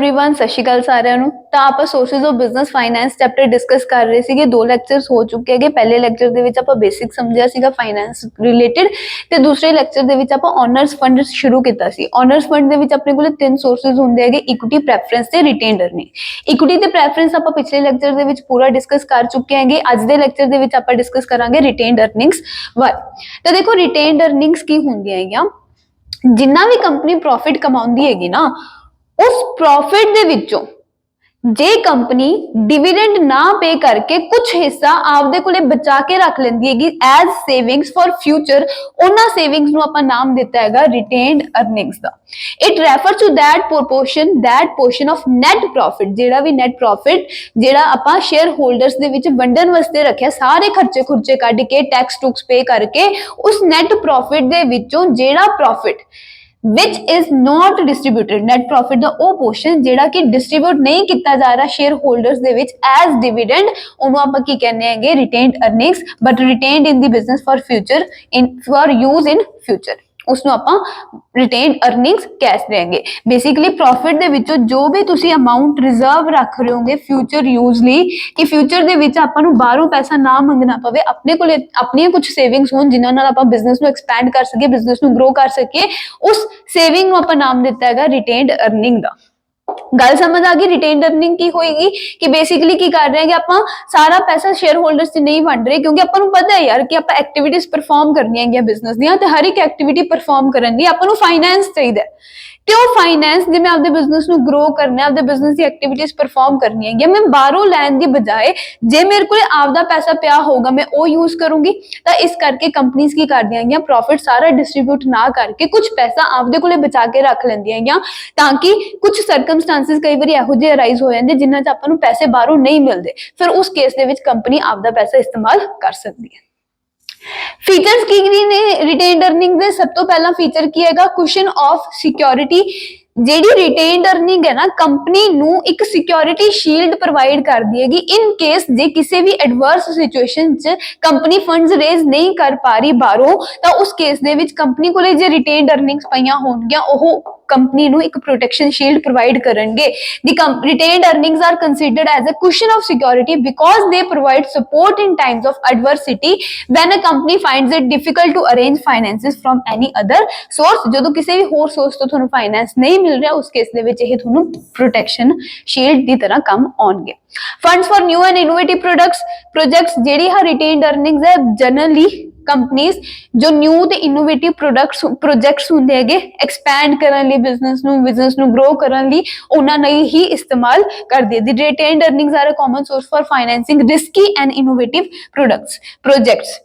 Everyone, सत श्री अकाल सारिਆਂ ਨੂੰ। ਤਾਂ ਆਪਾਂ sources of business finance chapter discuss ਕਰ ਰਹੇ ਸੀਗੇ। ਦੋ ਲੈਕਚਰਸ ਹੋ ਚੁੱਕੇ ਹੈਗੇ। ਪਹਿਲੇ ਲੈਕਚਰ ਦੇ ਵਿੱਚ ਆਪਾਂ ਬੇਸਿਕ ਸਮਝਿਆ ਸੀਗਾ ਫਾਈਨੈਂਸ ਰਿਲੇਟਡ, ਤੇ ਦੂਸਰੇ ਲੈਕਚਰ ਦੇ ਵਿੱਚ ਆਪਾਂ ਓਨਰਸ ਫੰਡ ਸ਼ੁਰੂ ਕੀਤਾ ਸੀ। ਓਨਰਸ ਫੰਡ ਦੇ ਵਿੱਚ ਆਪਣੇ ਕੋਲ ਤਿੰਨ ਸੋਰਸਿਸ ਹੁੰਦੇ ਹੈਗੇ, ਇਕੁਇਟੀ, ਪ੍ਰੈਫਰੈਂਸ ਤੇ ਰਿਟੇਨਡ ਅਰਨਿੰਗ। ਇਕੁਇਟੀ ਤੇ ਪ੍ਰੈਫਰੈਂਸ ਆਪਾਂ ਪਿਛਲੇ ਲੈਕਚਰ ਦੇ ਵਿੱਚ ਪੂਰਾ ਡਿਸਕਸ ਕਰ ਚੁੱਕੇ ਹੈਗੇ। ਅੱਜ ਦੇ ਲੈਕਚਰ ਦੇ ਵਿੱਚ ਆਪਾਂ ਡਿਸਕਸ ਕਰਾਂਗੇ ਰਿਟੇਨਡ ਅਰਨਿੰਗਸ ਬਾਰੇ। ਤਾਂ ਦੇਖੋ, ਰਿਟੇਨਡ ਅਰਨਿੰਗਸ ਕੀ ਹੁੰਦੀਆਂ ਹੈਗੀਆਂ? ਜਿੰਨਾ ਵੀ ਕੰਪਨੀ ਪ੍ਰੋਫਿਟ ਕਮਾਉਂਦੀ ਹੈਗੀ ਨਾ, उस प्रॉफिट दे विचों जे कंपनी डिविडेंड ना पे करके कुछ हिस्सा आपदे कोले बचा के रख लेंदी हैगी एज सेविंग्स फॉर फ्यूचर, उन्हां सेविंग्स नूं आपां नाम दिता हैगा रिटेन्ड अर्निंग्स दा। It refer to that portion of net profit, जेड़ा भी नेट प्रॉफिट जेड़ा आपां शेयर होल्डर्स दे विच वंडन वास्ते रखिया, सारे खर्चे खुर्चे कढ के टैक्स टूक्स पे करके उस नेट प्रॉफिट दे विचों जेड़ा profit which is not distributed, net profit ਦਾ ਉਹ portion ਜਿਹੜਾ ਕਿ distribute ਨਹੀਂ ਕੀਤਾ ਜਾ ਰਿਹਾ ਸ਼ੇਅਰ ਹੋਲਡਰਸ ਦੇ ਵਿੱਚ as dividend, ਉਹਨੂੰ ਆਪਾਂ ਕੀ ਕਹਿੰਦੇ ਹੈਗੇ? retained earnings, but retained in the business for future, for use in future, उसनू ਆਪਾਂ रिटेन्ड अर्निंग्स कह देंगे। बेसिकली प्रॉफिट दे विचों जो भी तुसी अमाउंट रिजर्व रख रहे होंगे फ्यूचर यूज लई, कि फ्यूचर दे विच आपां नू बाहरों पैसा ना मंगना पवे, अपने कोले अपनी कुछ सेविंग्स होण जिन्हां नाल आपां बिजनेस नू एक्सपैंड कर सकीए, बिजनेस नू ग्रो कर सकीए, उस सेविंग नू आपां नाम दिता हैगा रिटेन्ड अर्निंग दा। गल समझ आ गई? रिटेन्ड अर्निंग की होएगी कि बेसिकली की कर रहे हैं कि आपां सारा पैसा शेयर होल्डर्स से नहीं वंड रहे, क्योंकि आपां नू पता है यार कि आपां एक्टिविटीज परफॉर्म करनी है बिजनेस दियां, ते हर एक एक्टिविटी परफॉर्म करन लई आपां नू फाइनेंस चाहिए, ते वो फाइनेंस जिवें आपदे बिजनेस नू ग्रो करना है, आपदे बिजनेस दी एक्टिविटीज परफॉर्म करनी है, मैं बाहरों लैण दी बजाए जे मेरे कोल आपदा पैसा पिया होगा मैं वो यूज करूंगी। तो इस करके कंपनीज की करदियां हैगियां, प्रॉफिट सारा डिस्ट्रीब्यूट ना करके कुछ पैसा आपदे कोले बचा के रख लैंदियां हैगियां, ताकि कुछ सर्कमस्टांसिस कई बार इहो जिहे अराइज हो जांदे जिन्हां च आपां नू पैसे बाहरों नहीं मिलते, फिर उस केस दे विच कंपनी आपदा पैसा इस्तेमाल कर सकदी है। फीचर्स की ने रिटेन्ड अर्निंग दे? सब तो पहला फीचर की हैगा? Cushion of security. JD retained earning है ना, कंपनी नू एक सिक्योरिटी शील्ड प्रोवाइड कर दी हैगी इन केस जे किसी भी एडवर्स सिचुएशन च कंपनी फंड्स रेज नहीं कर पा रही बाहरों, तो उस केस दे विच कंपनी कोले जे रिटेन्ड अर्निंग्स पईयां होणगियां, ओह कंपनी नू एक प्रोटेक्शन शील्ड प्रोवाइड करनगे। The retained earnings are considered as a cushion of security because they provide support in times of adversity when a company finds it difficult to arrange finances from any other source. जदों किसी भी होर source तो तुहानू finance नहीं मिल रहा, उस case दे विच इह तुहानू प्रोटेक्शन शील्ड दी तरह काम आउणगे। Funds for new and innovative projects जेडी हा रिटेन्ड अर्निंग्स है, जनरली कंपनीज जो न्यू ते इनोवेटिव प्रोजेक्ट्स हुंदे हैगे एक्सपैंड करन लई, बिजनेस नू ग्रो करन लई उन्हां लई ही इस्तेमाल करदी है। The retained earnings are a common source for financing risky and innovative projects.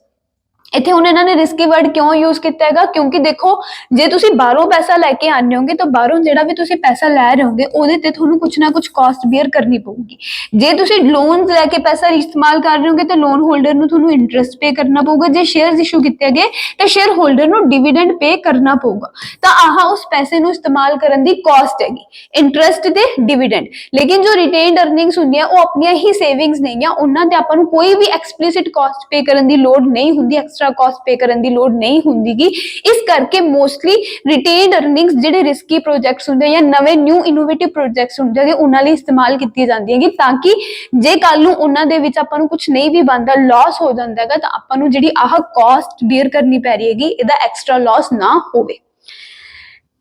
इत्थे हुण इन्हां ने रिस्की वर्ड क्यों यूज किया हैगा? क्योंकि देखो, जे तुसी बाहरों पैसा लैके आने होगे तो बाहरों जिहड़ा भी तुसी पैसा लै रहे होगे उहदे ते तुहानू कुछ ना कुछ कॉस्ट बेयर करनी पऊगी। जे तुसी लोन्स लैके पैसा इस्तेमाल कर रहे होगे तो लोन होल्डर नू तुहानू इंटरस्ट पे करना पऊगा। जे शेयर्स इशू किए गए तो शेयर होल्डर नू डिविडेंड पे करना पऊगा। तो आह उस पैसे नू इस्तेमाल करन दी कॉस्ट हैगी, इंटरस्ट ते डिविडेंड। लेकिन जो रिटेन्ड अर्निंग्स हुंदियां वो अपनी ही सेविंग्स नहीं है, उन्हां ते आपां नू कोई भी एक्सप्लिसिट कॉस्ट पे करन दी लोड़ नहीं हुंदी, कॉस्ट पे करन दी लोड़ नहीं हुंदी। इस करके मोस्टली रिटेन्ड अर्निंग्स जेडे रिस्की प्रोजेक्ट्स हुंदे या नवे न्यू इनोवेटिव प्रोजेक्ट्स हुंदे हैं उन्हां लई इस्तेमाल कीती जांदी है, ताकि जे कल नूं उन्हां दे विच आपां नूं कुछ नहीं भी बनदा, लॉस हो जांदा है, तो आपां नूं जिहड़ी आह कॉस्ट बेयर करनी पै रही हैगी इहदा एक्स्ट्रा लॉस ना होवे।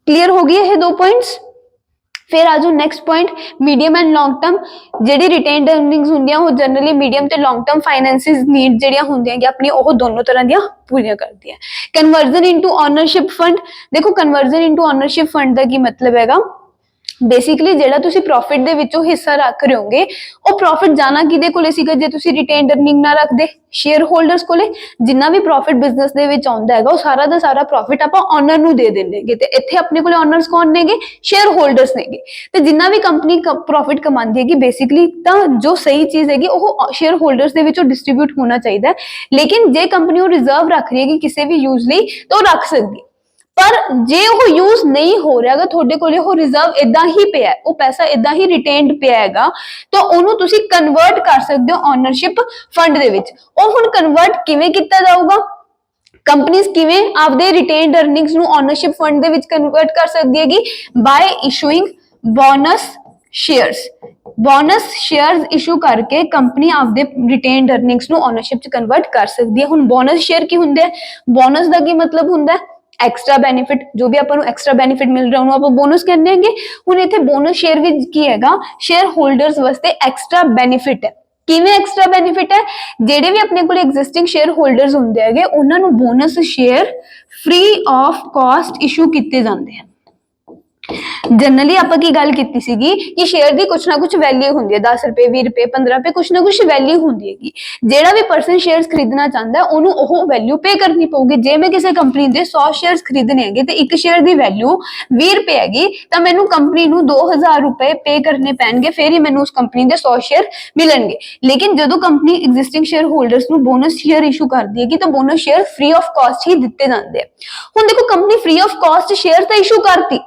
क्लियर हो गई ये दो पॉइंट्स? फिर आजो next point, medium and long term JD retained earnings हुंदियां वो जनरली मीडियम ते लॉन्ग टर्म फाइनेंसिस नीड जेडियां हुंदियां अपनी वो दोनों तरह दियां पूरियां करदी है। Conversion into ownership fund. देखो, कन्वर्जन इनटू ओनरशिप फंड दा की मतलब हैगा? बेसिकली जेड़ा तुसी प्रॉफिट दे विचों हिस्सा रख रहे होगे वो प्रॉफिट जाना किदे कोले सीगा जे तुसी रिटेन्ड अर्निंग ना रखदे? शेयर होल्डर्स कोले। जिन्ना भी प्रॉफिट बिजनेस दे विच आउंदा हैगा वो सारा दा सारा प्रॉफिट आपां ओनर नू दे देंगे, ते इत्थे अपने कोले ओनर्स कौन नेगे? Share holders नेगे। ते जिन्ना भी कंपनी प्रॉफिट कमांदी हैगी बेसिकली तां जो सही चीज हैगी वो शेयर होल्डर्स दे विचों डिस्ट्रीब्यूट होना चाहिए, लेकिन जे कंपनी वो रिजर्व रख रही है किसी भी यूज लई तो रख सकदी, पर जे वो यूज नहीं हो रहा, थोड़े कोले वो रिजर्व इदा ही पिया, वो पैसा इदा ही रिटेन्ड पिया हैगा, तो उन्होंने तुसी कन्वर्ट कर सकते हो ओनरशिप फंड दे विच। वो हुण कन्वर्ट किवें किया जाऊगा? कंपनीज किवें आपदे रिटेन्ड अर्निंग्स नू ओनरशिप फंड दे विच कन्वर्ट कर सकदी हैगी? Bye issuing bonus shares bonus shares issue ਕਰਕੇ ਕੰਪਨੀ ਆਪਦੇ ਰਿਟੇਨਡ ਅਰਨਿੰਗਸ ਨੂੰ ਓਨਰਸ਼ਿਪ ਚ ਕਨਵਰਟ ਕਰ ਸਕਦੀ ਹੈ। ਹੁਣ ਬੋਨਸ ਸ਼ੇਅਰ ਕੀ ਹੁੰਦੇ ਆ? ਬੋਨਸ ਦਾ ਕੀ ਮਤਲਬ ਹੁੰਦਾ ਹੈ? ਐਕਸਟਰਾ ਬੈਨੀਫਿਟ, ਜੋ ਵੀ ਆਪਾਂ ਨੂੰ ਐਕਸਟਰਾ ਬੈਨੀਫਿਟ ਮਿਲ ਰਿਹਾ ਉਹਨੂੰ ਆਪਾਂ ਬੋਨਸ ਕਹਿੰਦੇ ਹੈਗੇ। ਹੁਣ ਇੱਥੇ ਬੋਨਸ ਸ਼ੇਅਰ ਵਿੱਚ ਕੀ ਹੈਗਾ? ਸ਼ੇਅਰ ਹੋਲਡਰਸ ਵਾਸਤੇ ਐਕਸਟਰਾ ਬੈਨੀਫਿਟ ਹੈ। ਕਿਵੇਂ ਐਕਸਟਰਾ ਬੈਨੀਫਿਟ ਹੈ? ਜਿਹੜੇ ਵੀ ਆਪਣੇ ਕੋਲ ਐਗਜ਼ਿਸਟਿੰਗ ਸ਼ੇਅਰ ਹੋਲਡਰਸ ਹੁੰਦੇ ਹੈਗੇ ਉਹਨਾਂ ਨੂੰ bonus share free of cost issue ਕੀਤੇ ਜਾਂਦੇ ਹਨ। जनरली आप की गल की सीगी कि शेयर की कुछ ना कुछ वैल्यू होंगी है, 10 रुपए 20 रुपए 15 रुपए कुछ ना कुछ वैल्यू होंगी है। जेड़ा भी परसन शेयर्स खरीदना चाहता है उन्होंने वो वैल्यू पे करनी पऊगी। जे मैं किसी कंपनी के 100 शेयर्स खरीदने है तो एक शेयर की वैल्यू 20 रुपए हैगी तो मैनू कंपनी नू 2000 रुपए पे करने पैणगे, फिर ही मैनू उस कंपनी के 100 शेयर मिलणगे। लेकिन जो कंपनी एग्जिस्टिंग शेयर होल्डर्स नू बोनस शेयर इशू कर देगी तो bonus share free of cost ही दिते जाते हैं। हुण देखो company free of cost share तो इशू करती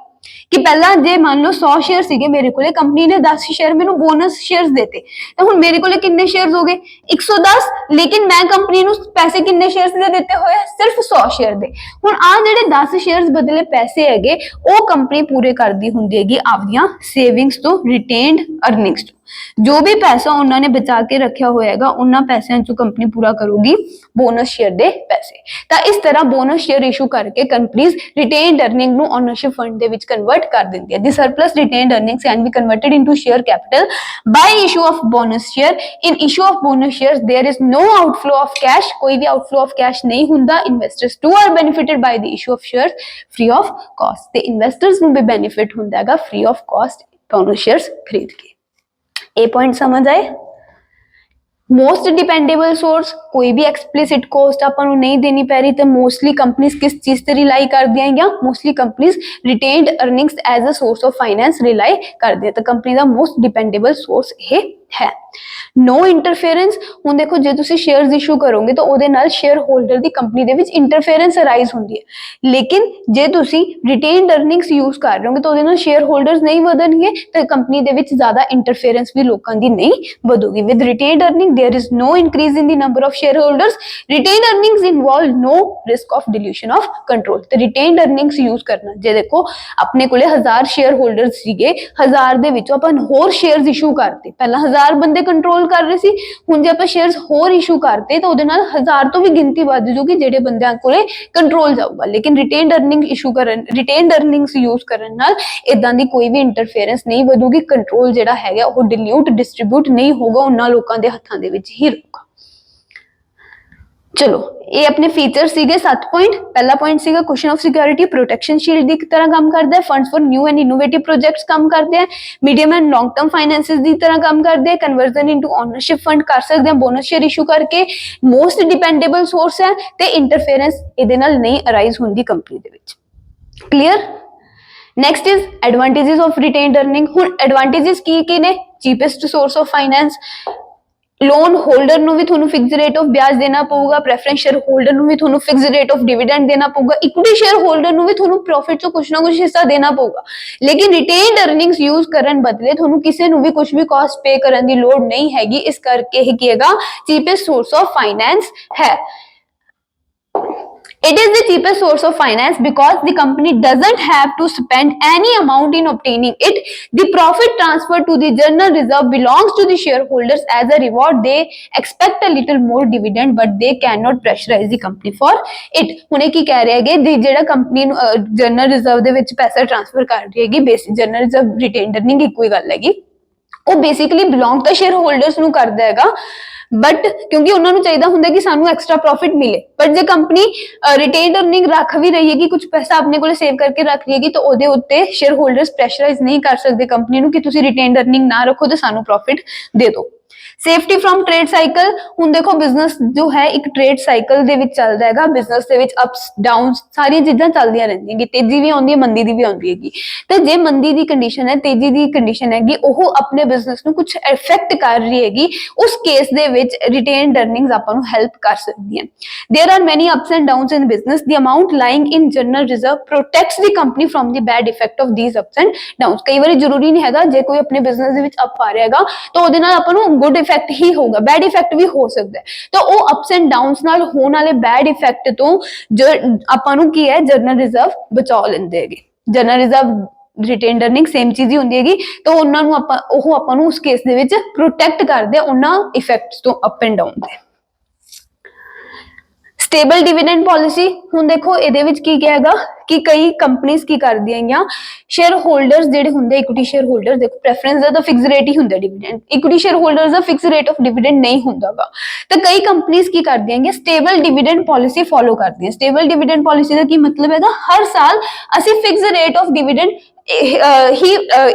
कि पहला जे मान लो 100 शेयर सीगे मेरे को, कंपनी ने 10 शेयर मेनू बोनस शेयर्स देते तो हुण मेरे को कितने शेयर्स हो गए? 110। लेकिन मैं कंपनी नू पैसे कितने शेयर्स दे देते हुए? सिर्फ 100 शेयर दे। हुण आ जेडे 10 शेयर्स बदले पैसे हैगे वो कंपनी पूरे करदी हुंदी हैगी आपदियां सेविंग्स तो रिटेन्ड अर्निंग्स तो। जो भी पैसा उन्होंने बचा के रखा होएगा उन्होंने पैसों चो कंपनी पूरा करूगी बोनस शेयर दे पैसे। तो इस तरह बोनस शेयर इशू करके कंपनीज रिटेन्ड अर्निंग नु ओनरशिप फंड दे विच कन्वर्ट कर देंदी है। The surplus retained earnings can be converted into share capital by issue of bonus share. In issue of bonus shares there is no outflow of cash, कोई भी outflow of cash नहीं हुंदा। Investors too are benefited by the issue of shares free of cost. ते investors नु भी benefit हुंदा हैगा free of cost bonus shares खरीद के। ए पॉइंट समझ आए? मोस्ट डिपेंडेबल सोर्स, कोई भी एक्सप्लिसिट कॉस्ट आपको नहीं देनी पै रही तो मोस्टली कंपनीज किस चीज से रिलाई कर दिया? Mostly companies retained earnings as a source of finance rely कर दिया। तो कंपनी का मोस्ट डिपेंडेबल सोर्स ये है। नो इंटरफेरेंस, हुण देखो जे तुसी शेयर्स इशू करोगे तो ओदे नाल शेयर होल्डर दी कंपनी दे विच इंटरफेरेंस अराइज हुंदी है। लेकिन जे तुसी रिटेन्ड अर्निंग्स यूज कर रहे होगे तो ओदे नाल शेयर होल्डर्स नहीं वधणगे तो कंपनी दे विच ज्यादा इंटरफेरेंस भी लोकां दी नहीं वधूगी। With retained earning there is no increase in the number of shareholders. Retained earnings involve no risk of dilution of control. तो रिटेन्ड अर्निंग्स यूज करना, जे देखो अपने कोले 1000 शेयर होल्डर्स सीगे, 1000 दे विचों अपन होर शेयर्स इशू करते, पहला 1000 बंदे कंट्रोल कर रहे सी, हुण जे आपां शेयर्स होर इशू करते तो उहदे नाल 1000 तो भी गिनती वध जूगी जेडे बंदियां कोले कंट्रोल जाऊगा। लेकिन रिटेन्ड अर्निंग इशू करन, रिटेन्ड अर्निंग्स यूज करन नाल इदां दी कोई भी इंटरफेरेंस नहीं वधूगी। कंट्रोल जेड़ा हैगा वो डिल्यूट डिस्ट्रीब्यूट नहीं होगा, उन्हां लोकां दे हत्थां दे विच ही रहूगा। चलो ये अपने फीचर सीगे 7 पॉइंट। पहला पॉइंट सीगा question of security, protection shield की तरह काम करता है। Funds for new and innovative projects काम करते हैं। Medium and long term finances की तरह काम करते हैं। कन्वर्जन इनटू ओनरशिप फंड कर सकते हैं बोनस शेयर इशू करके। मोस्ट डिपेंडेबल सोर्स है ते इंटरफेरेंस इहदे नाल नहीं अराइज हुंदी company they which. Clear? Next is advantages of retained earning. हुण एडवांटेजेस की ने? Cheapest source of finance, loan holder नु भी थोनू फिक्स रेट ऑफ ब्याज देना पऊगा, प्रेफरेंस शेयर होल्डर नु भी थोनू फिक्स रेट ऑफ डिविडेंड देना पऊगा, इक्विटी शेयर होल्डर नु भी थोनू प्रॉफिट चो कुछ ना कुछ हिस्सा देना पऊगा। लेकिन रिटेन्ड अर्निंग्स यूज करन बदले थोनू किसी नु भी कुछ भी कॉस्ट पे करन दी लोड नहीं हैगी। इस करके ही किएगा चीपेस्ट सोर्स ऑफ फाइनेंस है। It is the cheapest source of finance because the company doesn't have to spend any amount in obtaining it. The profit transferred to the general reserve belongs to the shareholders as a reward. They expect a little more dividend, but they cannot pressurize the company for it. हुणे की कह रहे हैं कि जेड़ा company general reserve दे विच पैसा transfer कर रही है, basic general reserve retained earning एक ही गल हैगी, वो बेसिकली बिलोंग तो शेयर होल्डर्स नू करदा हैगा। बट क्योंकि उन्होंने चाहिए होंगे कि सानू एक्स्ट्रा प्रॉफिट मिले। पर जो कंपनी रिटेन्ड अर्निंग रख भी रही है कि कुछ पैसा अपने को सेव करके रख रही है तो ओदे उत्ते शेयर होल्डर्स प्रेशराइज नहीं कर सकते कंपनी नू कि तुसी रिटेन्ड अर्निंग ना रखो तो सानू प्रॉफिट दे दो। सेफ्टी फ्रॉम ट्रेड साइकिल, हुण देखो बिजनेस जो है एक ट्रेड साइकिल दे विच चलदा हैगा। बिजनेस दे विच अप्स डाउन्स सारी चीज़ां चलदियां रहिंदियां कि तेजी भी आउंदी है मंदी दी भी आउंदी हैगी। तो जे मंदी दी कंडीशन है, तेजी दी कंडीशन हैगी, ओह अपने बिजनेस नू कुछ इफेक्ट कर रही हैगी, उस केस दे विच रिटेन्ड अर्निंग्स आपां नू हेल्प कर सकदियां। There are many ups and downs in business. The amount lying in general reserve protects the company from the bad effect of these ups and downs. कई बार जरूरी नहीं हैगा जे कोई अपने बिजनेस दे विच अप आ रहा हैगा तो ओहदे नाल आपां नू गुड इफेक्ट ही होगा, बैड इफेक्ट भी हो सकता है। तो वो अप्स एंड डाउन्स नाल होने वाले बैड इफेक्ट तो जो आपां नू की है जनरल रिजर्व बचा लेंदे हैगे। जनरल रिजर्व ਰਿਟੇਨਡ ਅਰਨਿੰਗ ਸੇਮ ਚੀਜ਼ ਹੀ ਹੁੰਦੀ ਹੈਗੀ, ਤਾਂ ਉਹਨਾਂ ਨੂੰ ਆਪਾਂ ਨੂੰ ਉਸ ਕੇਸ ਦੇ ਵਿੱਚ ਪ੍ਰੋਟੈਕਟ ਕਰਦੇ ਆ ਉਹਨਾਂ ਇਫੈਕਟਸ ਤੋਂ ਅਪ ਐਂਡ ਡਾਊਨ ਦੇ। ਸਟੇਬਲ ਡਿਵੀਡੈਂਡ ਪਾਲਿਸੀ, ਹੁਣ ਦੇਖੋ ਇਹਦੇ ਵਿੱਚ ਕੀ ਕਹੇਗਾ ਕਿ ਕਈ ਕੰਪਨੀਆਂ ਕੀ ਕਰਦੀਆਂ ਹੈਗੀਆਂ, ਸ਼ੇਅਰ ਹੋਲਡਰਸ ਜਿਹੜੇ ਹੁੰਦੇ ਇਕੁਇਟੀ ਸ਼ੇਅਰ ਹੋਲਡਰ, ਦੇਖੋ ਪ੍ਰੈਫਰੈਂਸ ਦਾ ਤਾਂ ਫਿਕਸ ਰੇਟ ਹੀ ਹੁੰਦਾ ਡਿਵੀਡੈਂਡ, ਇਕੁਇਟੀ ਸ਼ੇਅਰ ਹੋਲਡਰਸ ਦਾ ਫਿਕਸ ਰੇਟ ਆਫ ਡਿਵੀਡੈਂਡ ਨਹੀਂ ਹੁੰਦਾਗਾ, ਤਾਂ ਕਈ ਕੰਪਨੀਆਂ ਕੀ ਕਰਦੀਆਂ ਹੈਗੀਆਂ ਸਟੇਬਲ ਡਿਵੀਡੈਂਡ ਪਾਲਿਸੀ ਫੋਲੋ ਕਰਦੀਆਂ। ਸਟੇਬਲ ਡਿਵੀਡੈਂਡ ਪਾਲਿਸੀ ਦਾ ਕੀ ਮਤਲਬ ਹੈਗਾ, ਹਰ ਸਾਲ ਅਸੀਂ ਫਿਕਸ ਰੇਟ ਆਫ ਡਿਵੀਡੈਂਡ ਹੀ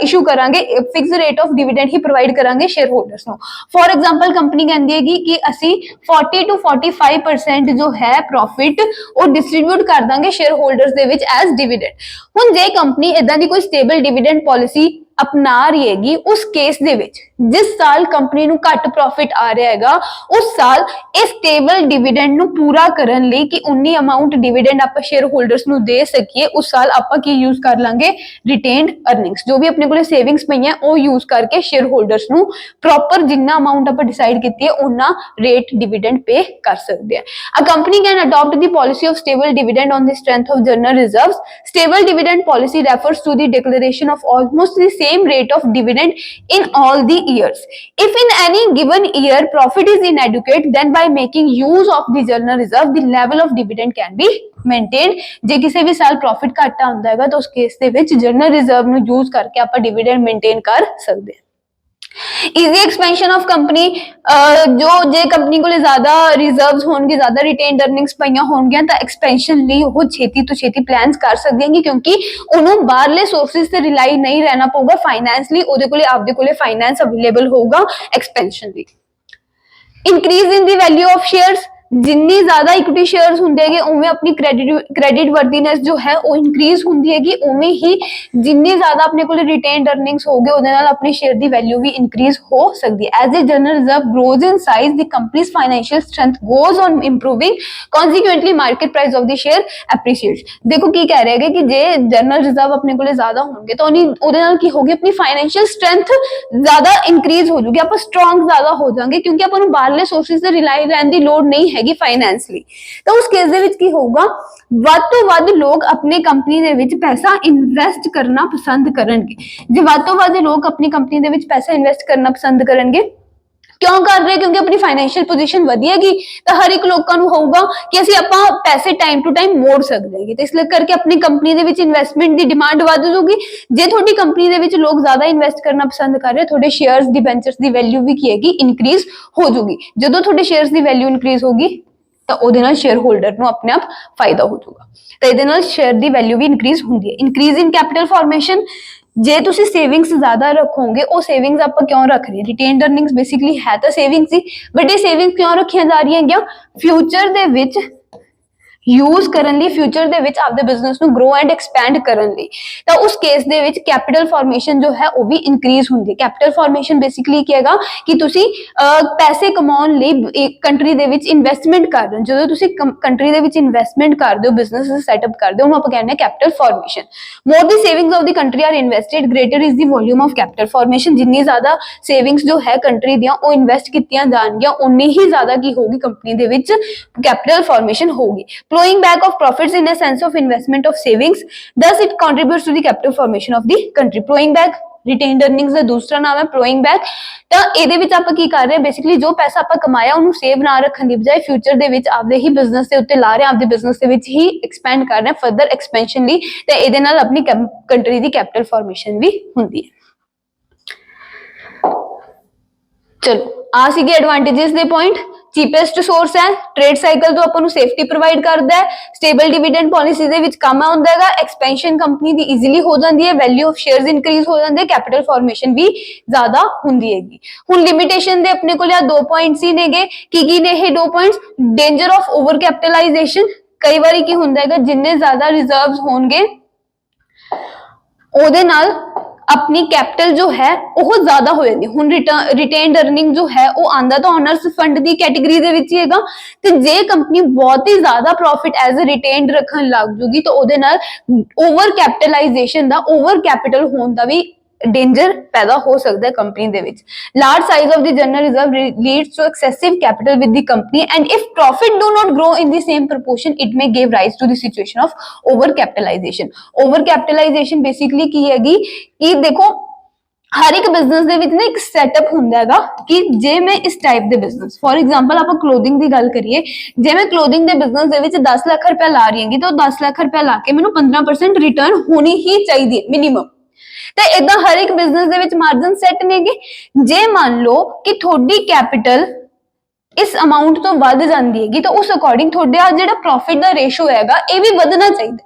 ਇਸ਼ੂ ਕਰਾਂਗੇ, ਫਿਕਸ ਰੇਟ ਆਫ ਡਿਵੀਡੈਂਡ ਹੀ ਪ੍ਰੋਵਾਈਡ ਕਰਾਂਗੇ ਸ਼ੇਅਰ ਹੋਲਡਰਸ ਨੂੰ। ਫॉर एग्जांपल ਕੰਪਨੀ ਕਹਿੰਦੀ ਹੈਗੀ ਕਿ ਅਸੀਂ 40 to 45% ਜੋ ਹੈ ਪ੍ਰੋਫਿਟ ਉਹ ਡਿਸਟ੍ਰੀਬਿਊਟ ਕਰ ਦਾਂਗੇ ਸ਼ੇਅਰ ਹੋਲਡਰਸ ਦੇ ਵਿੱਚ ਐਜ਼ ਡਿਵੀਡੈਂਡ। ਹੁਣ ਜੇ ਕੰਪਨੀ ਇਦਾਂ ਦੀ ਕੋਈ ਸਟੇਬਲ ਡਿਵੀਡੈਂਡ ਪਾਲਿਸੀ अपना रही हैगी, उस केस दे विच जिस साल कंपनी नू घट प्रॉफिट आ रहा हैगा उस साल इस स्टेबल डिविडेंड नू पूरा करन लई कि उन्नी अमाउंट डिविडेंड आप शेयर होल्डर्स नू दे सकिए, उस साल आप की यूज कर लांगे रिटेन्ड अर्निंग्स, जो भी अपने को सेविंग्स पई है वो यूज करके शेयर होल्डर्स नू प्रॉपर जिन्ना अमाउंट आप डिसाइड कीती है उन्ना रेट डिविडेंड पे कर सकते हैं। A company can adopt the policy of stable dividend on the strength of general reserves. Stable dividend policy refers to the declaration of almost the same rate of dividend in all the years. If in any given year profit is inadequate, then by making use of the general reserve, the level of dividend can be maintained. जे किसी भी साल profit घाटा ਹੁੰਦਾ ਹੈਗਾ ਤਾਂ ਉਸ case ਦੇ ਵਿੱਚ ਜਨਰਲ ਰਿਜ਼ਰਵ ਨੂੰ ਯੂਜ਼ ਕਰਕੇ ਆਪਾਂ ਡਿਵੀਡੈਂਡ ਮੇਨਟੇਨ ਕਰ ਸਕਦੇ ਹਾਂ। इजी एक्सपेंशन ऑफ कंपनी, जो जे कंपनी को ज्यादा रिजर्व्स होंगे, ज्यादा रिटेन्ड अर्निंग्स पईयां होंगे तो एक्सपेंशन ਲਈ ਉਹ ਛੇਤੀ ਤੋਂ ਛੇਤੀ ਪਲਾਨਸ ਕਰ ਸਕਦੇ ਹਨ ਕਿਉਂਕਿ ਉਹਨੂੰ ਬਾਹਰਲੇ ਸੋਰਸਿਸ ਤੇ ਰਿਲਾਈ ਨਹੀਂ ਰਹਿਣਾ ਪਊਗਾ ਫਾਈਨੈਂਸ ਲਈ, ਉਹਦੇ ਕੋਲੇ ਆਪਦੇ ਕੋਲੇ ਫਾਈਨੈਂਸ ਅਵੇਲੇਬਲ ਹੋਊਗਾ एक्सपेंशन ਲਈ। Increase in the value of shares, जिन्नी ज्यादा इक्विटी शेयर्स होंगे उवें अपनी क्रेडिट वर्दीनेस जो है वो इंक्रीज होंदी हैगी, उवें ही जिन्नी ज्यादा अपने को रिटेन्ड अर्निंग्स होगे उहदे नाल अपनी शेयर दी वैल्यू भी इंक्रीज हो सकती है। As a general reserve grows in size the company's financial strength goes on improving, consequently market price of the share appreciates. देखो की कह रहे हैं कि जे जनरल रिजर्व अपने को ज्यादा होंगे तो उहदे नाल की होगी अपनी फाइनेंशियल स्ट्रेंथ ज्यादा इंक्रीज हो जाएगी, आप स्ट्रॉन्ग ज्यादा हो जाएंगे क्योंकि अपन बाहरले सोर्सेस से रिलाई रहने की लोड़ नहीं हैगी फाइनेंस ਲਈ। ਤਾਂ ਉਸ ਕੇਸ ਦੇ ਵਿੱਚ ਕੀ ਹੋਊਗਾ, ਵੱਧ ਤੋਂ ਵੱਧ ਲੋਕ ਆਪਣੀ ਕੰਪਨੀ ਦੇ ਵਿੱਚ ਪੈਸਾ ਇਨਵੈਸਟ ਕਰਨਾ ਪਸੰਦ ਕਰਨਗੇ। ਜੇ ਵੱਧ ਤੋਂ ਵੱਧ ਲੋਕ ਆਪਣੀ ਕੰਪਨੀ ਦੇ ਵਿੱਚ ਪੈਸਾ ਇਨਵੈਸਟ ਕਰਨਾ ਪਸੰਦ ਕਰਨਗੇ, क्यों कर रहे, क्योंकि अपनी फाइनेंशियल पोजीशन वधिएगी तो हर एक लोगों को होगा कि ਅਸੀਂ ਆਪਾਂ पैसे टाइम टू टाइम मोड़ सकते हैं, तो इसलिए करके अपनी कंपनी ਦੇ ਵਿੱਚ इन्वेस्टमेंट ਦੀ डिमांड वध जाऊगी। जे ਤੁਹਾਡੀ कंपनी ਦੇ ਵਿੱਚ लोग ज्यादा इन्वेस्ट करना पसंद कर रहे, ਤੁਹਾਡੇ शेयर्स डिबेंचर्स ਦੀ वैल्यू भी की हैगी इंक्रीज हो जाऊगी। ਜਦੋਂ ਤੁਹਾਡੇ शेयर्स ਦੀ वैल्यू इंक्रीज होगी ਤਾਂ ਉਹਦੇ ਨਾਲ ਸ਼ੇਅਰ ਹੋਲਡਰ ਨੂੰ ਆਪਣੇ ਆਪ ਫਾਇਦਾ ਹੋ ਜਾਊਗਾ, ਤਾਂ ਇਹਦੇ ਨਾਲ ਸ਼ੇਅਰ ਦੀ ਵੈਲਿਊ ਵੀ ਇਨਕਰੀਜ਼ ਹੁੰਦੀ ਹੈ। ਇਨਕਰੀਜ਼ ਇਨ ਕੈਪੀਟਲ ਫਾਰਮੇਸ਼ਨ, ਜੇ ਤੁਸੀਂ ਸੇਵਿੰਗਸ ਜ਼ਿਆਦਾ ਰੱਖੋਗੇ, ਉਹ ਸੇਵਿੰਗਸ ਆਪਾਂ ਕਿਉਂ ਰੱਖ ਰਹੇ ਹਾਂ, ਰਿਟੇਨਡ ਅਰਨਿੰਗਸ ਬੇਸਿਕਲੀ ਹੈ ਤਾਂ ਸੇਵਿੰਗਸ ਹੀ, ਬਟ ਇਹ ਸੇਵਿੰਗਸ ਕਿਉਂ ਰੱਖੀਆਂ ਜਾ ਰਹੀਆਂ ਹੈਗੀਆਂ, ਫਿਊਚਰ ਦੇ ਵਿੱਚ यूज करन ली, फ्यूचर दे विच आपदे बिजनेस नू ग्रो एंड एक्सपैंड करन ली। तो उस केस दे विच कैपिटल फॉर्मेशन जो है वो भी इंक्रीज हुंदी है। कैपिटल फॉर्मेशन बेसिकली क्या हैगा कि तुसी पैसे कमाउण लई एक कंट्री दे विच इन्वेस्टमेंट कर रहे हो, जदों तुसी कंट्री दे विच इन्वेस्टमेंट करदे हो, बिजनेस सैटअप करदे हो, उहनूं आपां कहंदे capital formation. More the savings of the country are invested, greater is the volume of capital formation. जिन्नी ज्यादा सेविंग्स जो है कंट्री दियां वो इन्वेस्ट कीतियां जाणगियां, उन्नी ही ज्यादा की होगी कंपनी दे विच कैपिटल फॉर्मेशन होगी। Flowing back of profits in a sense of investment of savings, thus it contributes to the capital formation of the country. Flowing back retained earnings ਦਾ ਦੂਸਰਾ ਨਾਮ ਹੈ flowing back। ਤਾਂ ਇਹਦੇ ਵਿੱਚ ਆਪਾਂ ਕੀ ਕਰ ਰਹੇ, ਬੇਸਿਕਲੀ ਜੋ ਪੈਸਾ ਆਪਾਂ ਕਮਾਇਆ ਉਹਨੂੰ ਸੇਵ ਨਾ ਰੱਖਣ ਦੀ ਬਜਾਏ ਫਿਊਚਰ ਦੇ ਵਿੱਚ ਆਪਦੇ ਹੀ ਬਿਜ਼ਨਸ ਦੇ ਉੱਤੇ ਲਾ ਰਹੇ, ਆਪਦੇ ਬਿਜ਼ਨਸ ਦੇ ਵਿੱਚ ਹੀ ਐਕਸਪੈਂਡ ਕਰ ਰਹੇ, ਫਰਦਰ ਐਕਸਪੈਂਸ਼ਨ ਲਈ, ਤੇ ਇਹਦੇ ਨਾਲ ਆਪਣੀ ਕੰਟਰੀ ਦੀ ਕੈਪੀਟਲ ਫਾਰਮੇਸ਼ਨ ਵੀ ਹੁੰਦੀ ਹੈ। ਚਲੋ ਆ ਸੀਗੇ ਐਡਵਾਂਟੇजेस ਦੇ ਪੁਆਇੰਟ। ਚੀਪੈਸਟ ਸੋਰਸ ਹੈ, ਟ੍ਰੇਡ ਸਾਈਕਲ ਤੋਂ ਆਪਾਂ ਨੂੰ ਸੇਫਟੀ ਪ੍ਰੋਵਾਈਡ ਕਰਦਾ ਹੈ, ਸਟੇਬਲ ਡਿਵੀਡੈਂਡ ਪਾਲਿਸੀ ਦੇ ਵਿੱਚ ਕੰਮ ਆਉਂਦਾ ਹੈਗਾ, ਐਕਸਪੈਂਸ਼ਨ ਕੰਪਨੀ ਦੀ ਈਜ਼ੀਲੀ ਹੋ ਜਾਂਦੀ ਹੈ, ਵੈਲਿਊ ਆਫ ਸ਼ੇਅਰਸ ਇਨਕਰੀਜ਼ ਹੋ ਜਾਂਦੇ, ਕੈਪੀਟਲ ਫਾਰਮੇਸ਼ਨ ਵੀ ਜ਼ਿਆਦਾ ਹੁੰਦੀ ਹੈਗੀ। ਹੁਣ ਲਿਮਿਟੇਸ਼ਨ ਦੇ ਆਪਣੇ ਕੋਲ ਆ 2 ਪੁਆਇੰਟਸ ਹੀ ਨੇਗੇ। ਕੀ ਨੇ ਇਹ 2 points, danger of over capitalisation. ਕਈ ਵਾਰੀ ਕੀ ਹੁੰਦਾ ਹੈਗਾ, ਜਿੰਨੇ ਜ਼ਿਆਦਾ ਰਿਜ਼ਰਵਸ ਹੋਣਗੇ ਉਹਦੇ ਨਾਲ अपनी कैपिटल जो है वो ज्यादा हो जाती। हुण रिटेन्ड अर्निंग जो है वो आंदा तो ऑनर्स फंड की कैटेगरी दे विच ही हैगा, ते जे कंपनी बहुत ही ज्यादा प्रॉफिट एज ए रिटेन्ड रखन लग जूगी तो ओदे नाल ओवर कैपिटलाइजेशन दा, ओवर कैपिटल होने दा भी ਡੇਂਜਰ ਪੈਦਾ ਹੋ ਸਕਦਾ ਹੈ ਕੰਪਨੀ ਦੇ ਵਿੱਚ। Large size of the general reserve leads to excessive capital with the company and if profit do not grow in the same proportion it may give rise to the situation of over capitalisation. Over capitalisation basically ਕੀ ਹੈਗੀ ਕਿ ਦੇਖੋ ਹਰ ਇੱਕ business ਦੇ ਵਿੱਚ ਨਾ ਇੱਕ setup ਹੁੰਦਾ ਹੈਗਾ ਕਿ ਜੇ ਮੈਂ ਇਸ ਟਾਈਪ ਦੇ ਬਿਜ਼ਨਸ ਫॉर एग्जांपल ਆਪਾਂ ਕਲੋਥਿੰਗ ਦੀ ਗੱਲ ਕਰੀਏ, ਜੇ ਮੈਂ ਕਲੋਥਿੰਗ ਦੇ ਬਿਜ਼ਨਸ ਦੇ ਵਿੱਚ 10 ਲੱਖ ਰੁਪਏ ਲਾ ਰਹੀ ਹਾਂਗੀ ਤਾਂ ਉਹ 10 ਲੱਖ ਰੁਪਏ ਲਾ ਕੇ ਮੈਨੂੰ 15% ਰਿਟਰਨ ਹੋਣੀ ਹੀ ਚਾਹੀਦੀ ਹੈ ਮਿਨੀਮਮ। ਤੇ ਇਦਾਂ ਹਰ ਇੱਕ ਬਿਜ਼ਨਸ ਦੇ ਵਿੱਚ ਮਾਰਜਨ ਸੈੱਟ ਨੇਗੇ। ਜੇ ਮੰਨ ਲਓ ਕਿ ਤੁਹਾਡੀ ਕੈਪੀਟਲ ਇਸ ਅਮਾਉਂਟ ਤੋਂ ਵੱਧ ਜਾਂਦੀ ਹੈਗੀ ਤਾਂ ਉਸ ਅਕੋਰਡਿੰਗ ਤੁਹਾਡੇ ਆ ਜਿਹੜਾ ਪ੍ਰੋਫਿਟ ਦਾ ਰੇਸ਼ੋ ਹੈਗਾ ਇਹ ਵੀ ਵਧਣਾ ਚਾਹੀਦਾ।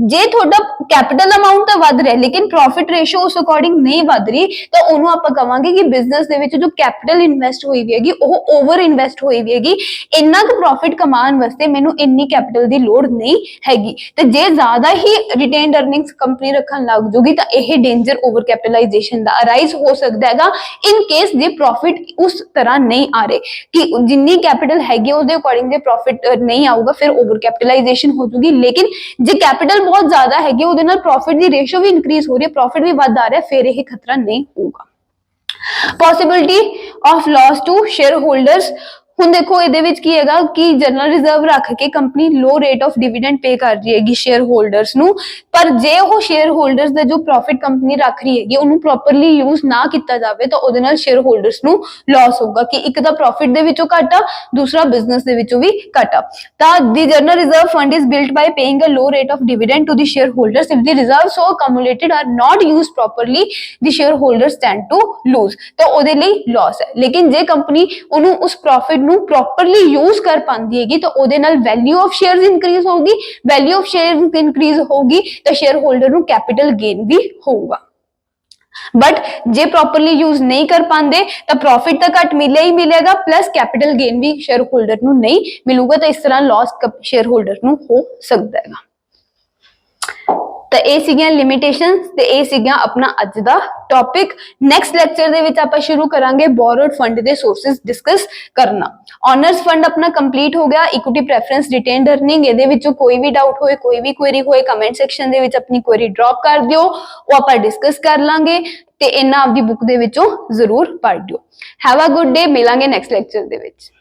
ਜੇ ਤੁਹਾਡਾ ਕੈਪੀਟਲ ਅਮਾਉਂਟ ਤਾਂ ਵੱਧ ਰਿਹਾ ਲੇਕਿਨ ਪ੍ਰੋਫਿਟ ਰੇਸ਼ੋ ਉਸ ਅਕੋਰਡਿੰਗ ਨਹੀਂ ਵੱਧ ਰਹੀ ਤਾਂ ਉਹਨੂੰ ਆਪਾਂ ਕਵਾਂਗੇ ਕਿ ਬਿਜ਼ਨਸ ਦੇ ਵਿੱਚ ਜੋ ਕੈਪੀਟਲ ਇਨਵੈਸਟ ਹੋਈ ਵੀ ਹੈਗੀ ਉਹ ਓਵਰ ਇਨਵੈਸਟ ਹੋਈ ਵੀ ਹੈਗੀ। ਇੰਨਾ ਕੁ ਪ੍ਰੋਫਿਟ ਕਮਾਉਣ ਵਾਸਤੇ ਮੈਨੂੰ ਇੰਨੀ ਕੈਪੀਟਲ ਦੀ ਲੋੜ ਨਹੀਂ ਹੈਗੀ। ਤੇ ਜੇ ਜ਼ਿਆਦਾ ਹੀ ਰਿਟੇਨਡ ਅਰਨਿੰਗਸ ਕੰਪਨੀ ਰੱਖਣ ਲੱਗ ਜੂਗੀ ਤਾਂ ਇਹ ਡੇਂਜਰ ਓਵਰ ਕੈਪੀਟਲਾਈਜੇਸ਼ਨ ਦਾ ਅਰਾਈਜ਼ ਹੋ ਸਕਦਾ ਹੈਗਾ ਇਨ ਕੇਸ ਜੇ ਪ੍ਰੋਫਿਟ ਉਸ ਤਰ੍ਹਾਂ ਨਹੀਂ ਆ ਰਹੇ ਕਿ ਜਿੰਨੀ ਕੈਪੀਟਲ ਹੈਗੀ ਉਹਦੇ ਅਕੋਰਡਿੰਗ ਜੇ ਪ੍ਰੋਫਿਟ ਨਹੀਂ ਆਊਗਾ ਫਿਰ ਓਵਰ ਕੈਪੀਟਲਾਈਜੇਸ਼ਨ ਹੋ ਜੂਗੀ। ਲੇਕਿਨ ਜੇ ਕੈਪੀਟਲ ਬਹੁਤ ਜ਼ਿਆਦਾ ਹੈਗੀ ਉਹਦੇ ਨਾਲ ਪ੍ਰੋਫਿਟ ਦੀ ਰੇਸ਼ੋ ਵੀ ਇਨਕਰੀਜ਼ ਹੋ ਰਹੀ ਹੈ, ਪ੍ਰੋਫਿਟ ਵੀ ਵੱਧ ਆ ਰਿਹਾ, ਫਿਰ ਇਹ ਖਤਰਾ ਨਹੀਂ ਹੋਊਗਾ। Possibility of loss to shareholders. ਹੁਣ ਦੇਖੋ ਇਹਦੇ ਵਿੱਚ ਕੀ ਹੈਗਾ ਕਿ ਜਨਰਲ ਰਿਜ਼ਰਵ ਰੱਖ ਕੇ company low rate of dividend pay ਕਰ ਰਹੀ ਹੈਗੀ ਸ਼ੇਅਰ ਹੋਲਡਰਸ ਨੂੰ, ਪਰ ਜੇ ਉਹ ਸ਼ੇਅਰ ਹੋਲਡਰਸ ਦਾ ਜੋ ਪ੍ਰੋਫਿਟ ਕੰਪਨੀ ਰੱਖ ਰਹੀ ਹੈਗੀ ਉਹਨੂੰ ਪ੍ਰੋਪਰਲੀ ਯੂਜ਼ ਨਾ ਕੀਤਾ ਜਾਵੇ ਤਾਂ ਉਹਦੇ ਨਾਲ ਸ਼ੇਅਰ ਹੋਲਡਰਸ ਨੂੰ ਲਾਸ ਹੋਊਗਾ ਕਿ ਇੱਕ ਤਾਂ ਪ੍ਰੋਫਿਟ ਦੇ ਵਿੱਚੋਂ ਘਾਟਾ, ਦੂਸਰਾ ਬਿਜ਼ਨਸ ਦੇ ਵਿੱਚੋਂ ਵੀ ਘਾਟਾ। ਤਾਂ the general reserve fund is built by paying a low rate of dividend to the shareholders if the reserve so accumulated are not used properly the shareholders stand to lose. ਤਾਂ ਉਹਦੇ ਲਈ Las ਹੈ। ਲੇਕਿਨ ਜੇ company ਉਹਨੂੰ ਉਸ profit ਨੂੰ properly use ਕਰ ਪਾਉਂਦੀ ਹੈਗੀ ਤਾਂ ਉਹਦੇ ਨਾਲ ਵੈਲਿਊ ਆਫ ਸ਼ੇਅਰਸ ਇਨਕਰੀਜ਼ ਹੋਊਗੀ, ਵੈਲਿਊ ਆਫ ਸ਼ੇਅਰਸ ਇਨਕਰੀਜ਼ ਹੋਊਗੀ ਤਾਂ ਸ਼ੇਅਰ ਹੋਲਡਰ ਨੂੰ ਕੈਪੀਟਲ ਗੇਨ ਵੀ ਹੋਊਗਾ। ਬਟ ਜੇ ਪ੍ਰੋਪਰਲੀ ਯੂਜ਼ ਨਹੀਂ ਕਰ ਪਾਉਂਦੇ ਤਾਂ ਪ੍ਰੋਫਿਟ ਤਾਂ ਘੱਟ ਮਿਲਿਆ ਹੀ ਮਿਲੇਗਾ ਪਲੱਸ ਕੈਪੀਟਲ ਗੇਨ ਵੀ ਸ਼ੇਅਰ ਹੋਲਡਰ ਨੂੰ ਨਹੀਂ ਮਿਲੂਗਾ। ਤਾਂ ਇਸ ਤਰ੍ਹਾਂ ਲਾਸ ਸ਼ੇਅਰ ਹੋਲਡਰ ਨੂੰ ਹੋ ਸਕਦਾ ਹੈਗਾ। ਤਾਂ ਇਹ ਸੀਗੀਆਂ ਲਿਮਿਟੇਸ਼ਨਸ ਤੇ ਇਹ ਸੀਗੀਆਂ ਆਪਣਾ ਅੱਜ ਦਾ ਟੌਪਿਕ। ਨੈਕਸਟ ਲੈਕਚਰ ਦੇ ਵਿੱਚ ਆਪਾਂ ਸ਼ੁਰੂ ਕਰਾਂਗੇ ਬੋਰੋਡ ਫੰਡ ਦੇ ਸੋਰਸਸ ਡਿਸਕਸ ਕਰਨਾ। ਓਨਰਸ ਫੰਡ ਆਪਣਾ ਕੰਪਲੀਟ ਹੋ ਗਿਆ। ਇਕੁਇਟੀ ਪ੍ਰੈਫਰੈਂਸ ਰਿਟੇਨਡ ਅਰਨਿੰਗ, ਇਹਦੇ ਵਿੱਚੋਂ ਕੋਈ ਵੀ ਡਾਊਟ ਹੋਏ, ਕੋਈ ਵੀ ਕੁਐਰੀ ਹੋਏ ਕਮੈਂਟ ਸੈਕਸ਼ਨ ਦੇ ਵਿੱਚ ਆਪਣੀ ਕੁਐਰੀ ਡ੍ਰੌਪ ਕਰ ਦਿਓ, ਉਹ ਆਪਾਂ ਡਿਸਕਸ ਕਰ ਲਾਂਗੇ ਤੇ ਇਹਨਾਂ ਆਪਦੀ ਬੁੱਕ ਦੇ ਵਿੱਚੋਂ ਜ਼ਰੂਰ ਪੜ੍ਹ ਦਿਓ। Have a good day. ਮਿਲਾਂਗੇ ਨੈਕਸਟ ਲੈਕਚਰ ਦੇ ਵਿੱਚ।